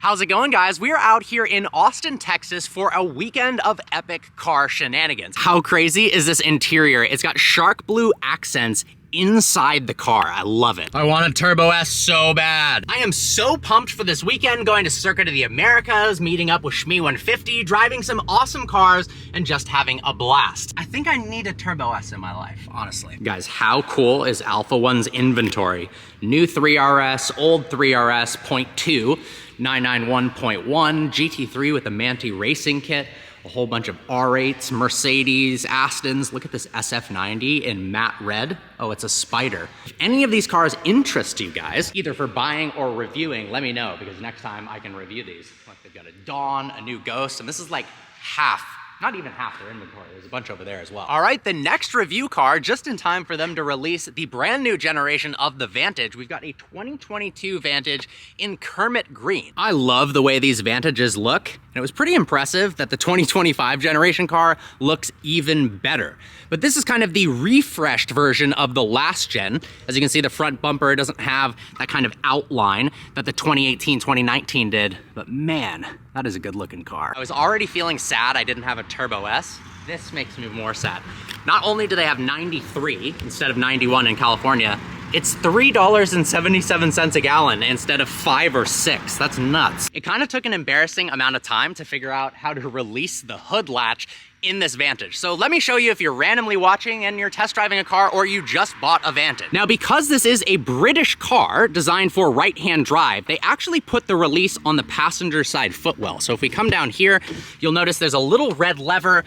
How's it going, guys? We are out here in Austin, Texas for a weekend of epic car shenanigans. How crazy is this interior? It's got shark blue accents inside the car. I love it. I want a Turbo S so bad. I am so pumped for this weekend, going to Circuit of the Americas, meeting up with Shmi 150, driving some awesome cars, and just having a blast. I think I need a Turbo S in my life, honestly. Guys, how cool is Alpha One's inventory? New 3RS, old 3RS, 0.2, 991.1, GT3 with the Manti racing kit, a whole bunch of R8s, Mercedes, Astons. Look at this SF90 in matte red. Oh, it's a Spider. If any of these cars interest you guys, either for buying or reviewing, let me know, because next time I can review these. Like, they've got a Dawn, a new Ghost, and this is like half, not even half their inventory. There's a bunch over there as well. All right, the next review car, just in time for them to release the brand new generation of the Vantage. We've got a 2022 Vantage in Kermit Green. I love the way these Vantages look, and it was pretty impressive that the 2025 generation car looks even better. But this is kind of the refreshed version of the last gen. As you can see, the front bumper doesn't have that kind of outline that the 2018, 2019 did, but man, that is a good looking car. I was already feeling sad I didn't have a Turbo S. This makes me more sad. Not only do they have 93 instead of 91 in California, it's $3.77 a gallon instead of 5 or 6. That's nuts. It kind of took an embarrassing amount of time to figure out how to release the hood latch in this Vantage. So let me show you if you're randomly watching and you're test driving a car or you just bought a Vantage. Now, because this is a British car designed for right-hand drive, they actually put the release on the passenger side footwell. So if we come down here, you'll notice there's a little red lever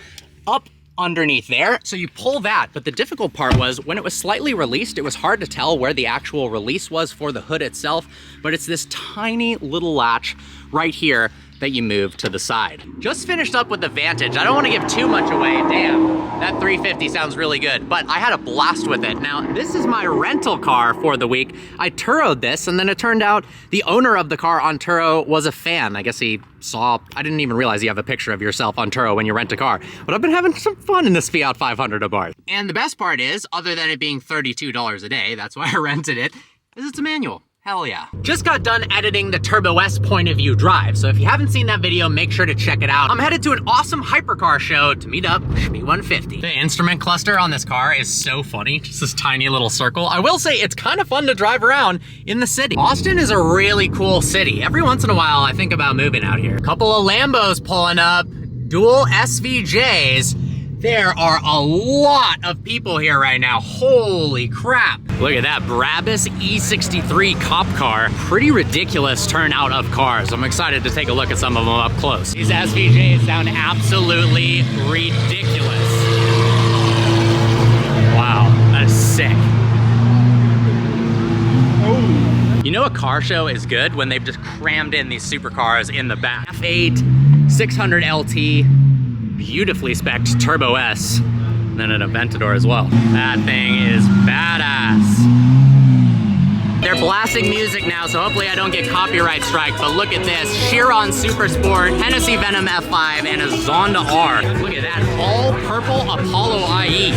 up underneath there, so you pull that. But the difficult part was when it was slightly released, it was hard to tell where the actual release was for the hood itself, but it's this tiny little latch right here that you move to the side. Just finished up with the Vantage. I don't want to give too much away. Damn, that 350 sounds really good, but I had a blast with it. Now, this is my rental car for the week. I Turo'd this, and then it turned out the owner of the car on Turo was a fan. I guess he saw, I didn't even realize you have a picture of yourself on Turo when you rent a car, but I've been having some fun in this Fiat 500 of ours. And the best part is, other than it being $32 a day, that's why I rented it, is it's a manual. Hell yeah. Just got done editing the Turbo S point of view drive, so if you haven't seen that video, make sure to check it out. I'm headed to an awesome hypercar show to meet up with Shmi 150. The instrument cluster on this car is so funny, just this tiny little circle. I will say it's kind of fun to drive around in the city. Austin is a really cool city. Every once in a while, I think about moving out here. A couple of Lambos pulling up, dual SVJs. There are a lot of people here right now. Holy crap. Look at that Brabus E63 cop car. Pretty ridiculous turnout of cars. I'm excited to take a look at some of them up close. These SVJs sound absolutely ridiculous. Wow, that is sick. You know a car show is good when they've just crammed in these supercars in the back. F8, 600 LT, beautifully spec'd Turbo S, and then an Aventador as well. That thing is badass. They're blasting music now, so hopefully I don't get copyright strike, but look at this. Chiron Super Sport, Hennessy Venom F5, and a Zonda R. Look at that, all purple Apollo IE.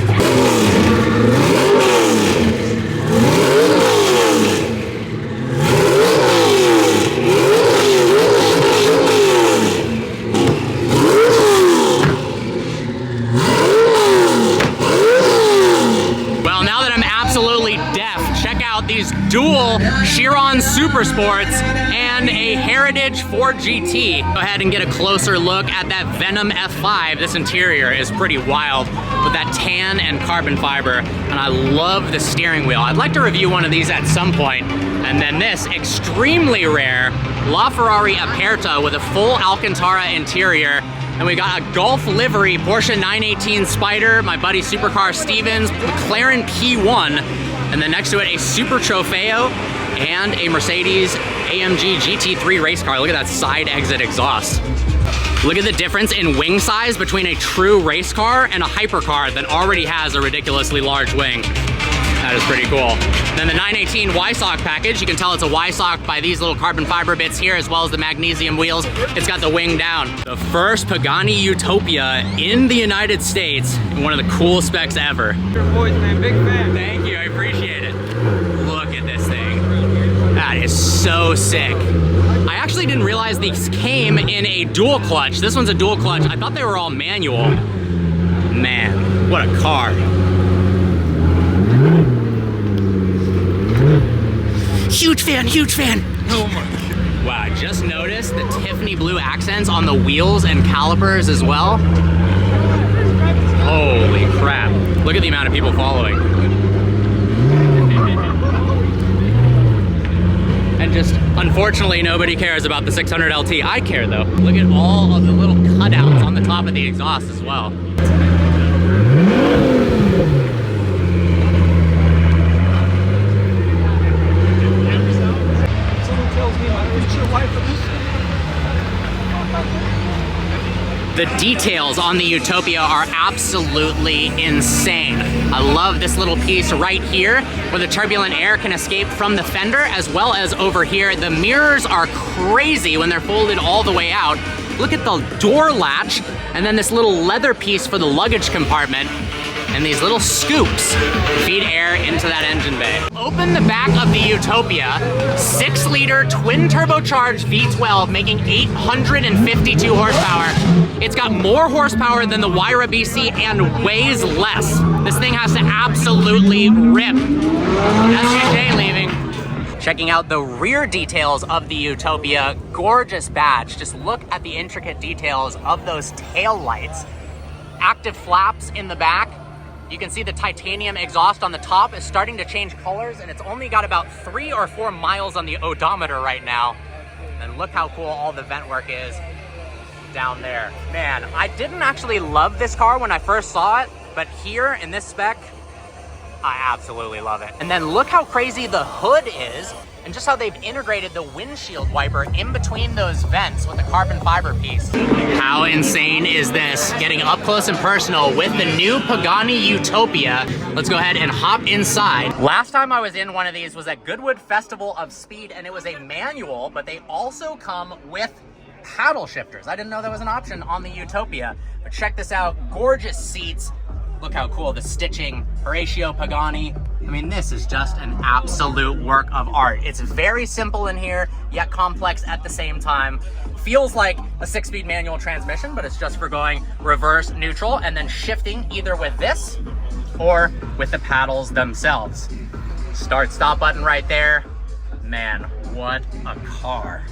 These dual Chiron Super Sports and a Heritage Ford GT. Go ahead and get a closer look at that Venom F5. This interior is pretty wild with that tan and carbon fiber, and I love the steering wheel. I'd like to review one of these at some point. And then this extremely rare LaFerrari Aperta with a full Alcantara interior. And we got a Gulf livery Porsche 918 Spider, my buddy Supercar Stevens, McLaren P1, and then next to it a Super Trofeo and a Mercedes AMG GT3 race car. Look at that side exit exhaust. Look at the difference in wing size between a true race car and a hypercar that already has a ridiculously large wing. That is pretty cool. Then the 918 Y-Sock package, you can tell it's a Y-Sock by these little carbon fiber bits here, as well as the magnesium wheels. It's got the wing down. The first Pagani Utopia in the United States, and one of the coolest specs ever. Your voice, man, big fan. Thank you, I appreciate it. Look at this thing. That is so sick. I actually didn't realize these came in a dual clutch. This one's a dual clutch. I thought they were all manual. Man, what a car. Huge fan, huge fan. Oh my God. Wow, I just noticed the Tiffany blue accents on the wheels and calipers as well. Holy crap. Look at the amount of people following. And just, unfortunately, nobody cares about the 600 LT. I care though. Look at all of the little cutouts on the top of the exhaust as well. The details on the Utopia are absolutely insane. I love this little piece right here where the turbulent air can escape from the fender, as well as over here. The mirrors are crazy when they're folded all the way out. Look at the door latch, and then this little leather piece for the luggage compartment. And these little scoops feed air into that engine bay. Open the back of the Utopia, 6-liter twin turbocharged V12 making 852 horsepower. It's got more horsepower than the Wyra BC and weighs less. This thing has to absolutely rip. SUJ leaving. Checking out the rear details of the Utopia, gorgeous badge. Just look at the intricate details of those tail lights. Active flaps in the back. You can see the titanium exhaust on the top is starting to change colors, and it's only got about 3 or 4 miles on the odometer right now. And look how cool all the vent work is down there. Man, I didn't actually love this car when I first saw it, but here in this spec, I absolutely love it. And then look how crazy the hood is, and just how they've integrated the windshield wiper in between those vents with a carbon fiber piece. How insane is this? Getting up close and personal with the new Pagani Utopia. Let's go ahead and hop inside. Last time I was in one of these was at Goodwood Festival of Speed, and it was a manual, but they also come with paddle shifters. I didn't know that was an option on the Utopia, but check this out. Gorgeous seats. Look how cool the stitching, Horatio Pagani. I mean, this is just an absolute work of art. It's very simple in here, yet complex at the same time. Feels like a 6-speed manual transmission, but it's just for going reverse, neutral, and then shifting either with this or with the paddles themselves. Start, stop button right there. Man, what a car.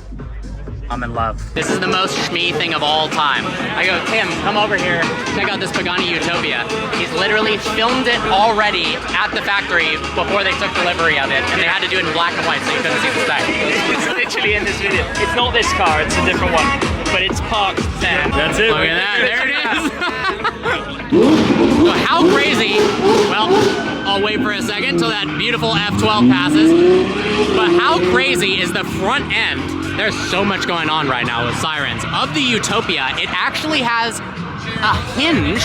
I'm in love. This is the most shmee thing of all time. I go, Tim, come over here, check out this Pagani Utopia. He's literally filmed it already at the factory before they took delivery of it, and they had to do it in black and white so you couldn't see the spec. It's literally in this video. It's not this car, it's a different one, but it's parked there. That's it. Look at that, there it is. So how crazy, well, I'll wait for a second till that beautiful F12 passes, but how crazy is the front end? There's so much going on right now with sirens. Of the Utopia, it actually has a hinge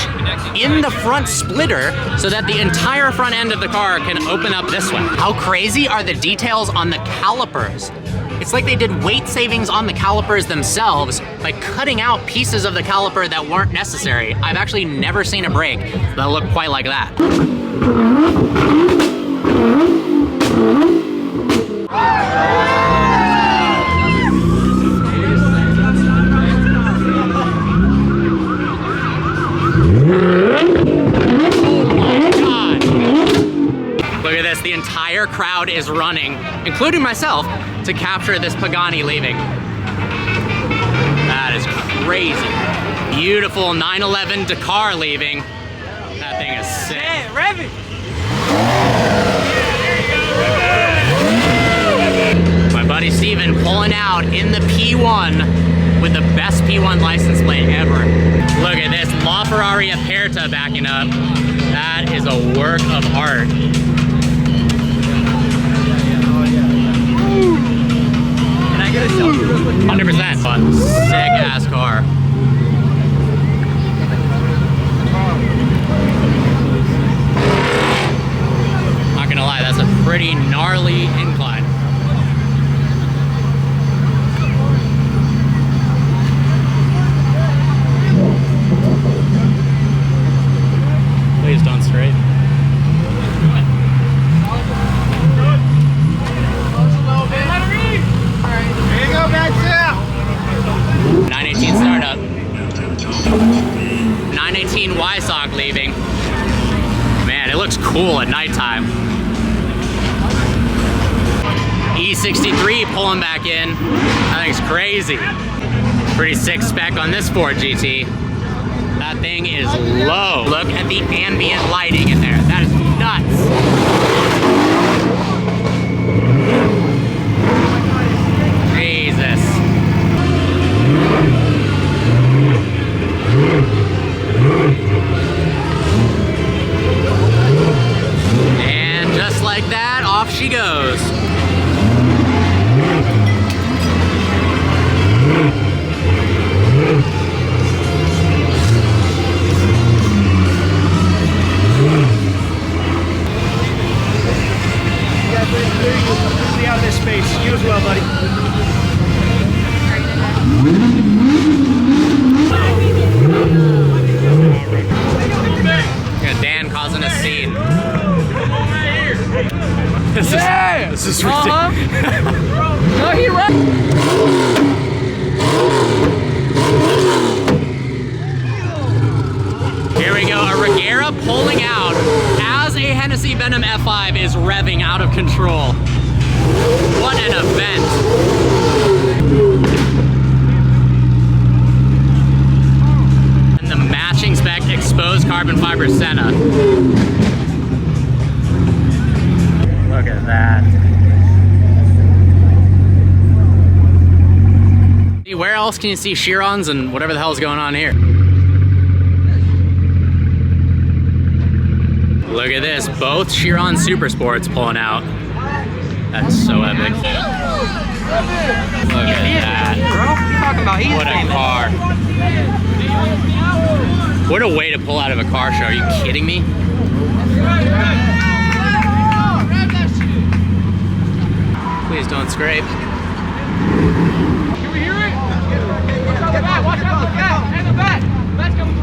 in the front splitter so that the entire front end of the car can open up this way. How crazy are the details on the calipers? It's like they did weight savings on the calipers themselves by cutting out pieces of the caliper that weren't necessary. I've actually never seen a brake that looked quite like that. The entire crowd is running, including myself, to capture this Pagani leaving. That is crazy. Beautiful 911 Dakar leaving. That thing is sick. Hey, rev it. My buddy Steven pulling out in the P1 with the best P1 license plate ever. Look at this, LaFerrari Aperta backing up. That is a work of art. Can I get a selfie real quick? 100%. But sick ass car. Not gonna lie, that's a pretty gnarly incline. Please don't straight. There you go, guys. 2018 Wysock leaving. Man, it looks cool at nighttime. E63 pulling back in. That thing's crazy. Pretty sick spec on this Ford GT. That thing is low. Look at the ambient lighting in there. That is nuts. Jesus. And just like that, off she goes. Stay out of this space. You as well, buddy. Yeah, Dan causing a scene. This is ridiculous. No, he ran. Here we go, a Regera pulling out as a Hennessy Venom F5 is revving out of control. What an event. And the matching spec exposed carbon fiber Senna. Look at that. Where else can you see Chirons and whatever the hell's going on here? Look at this, both Chiron Super Sports pulling out. That's so epic. Look at that. What a car. What a way to pull out of a car show. Are you kidding me? Please don't scrape. Can we hear it? Watch out, look out! And the back! Back's coming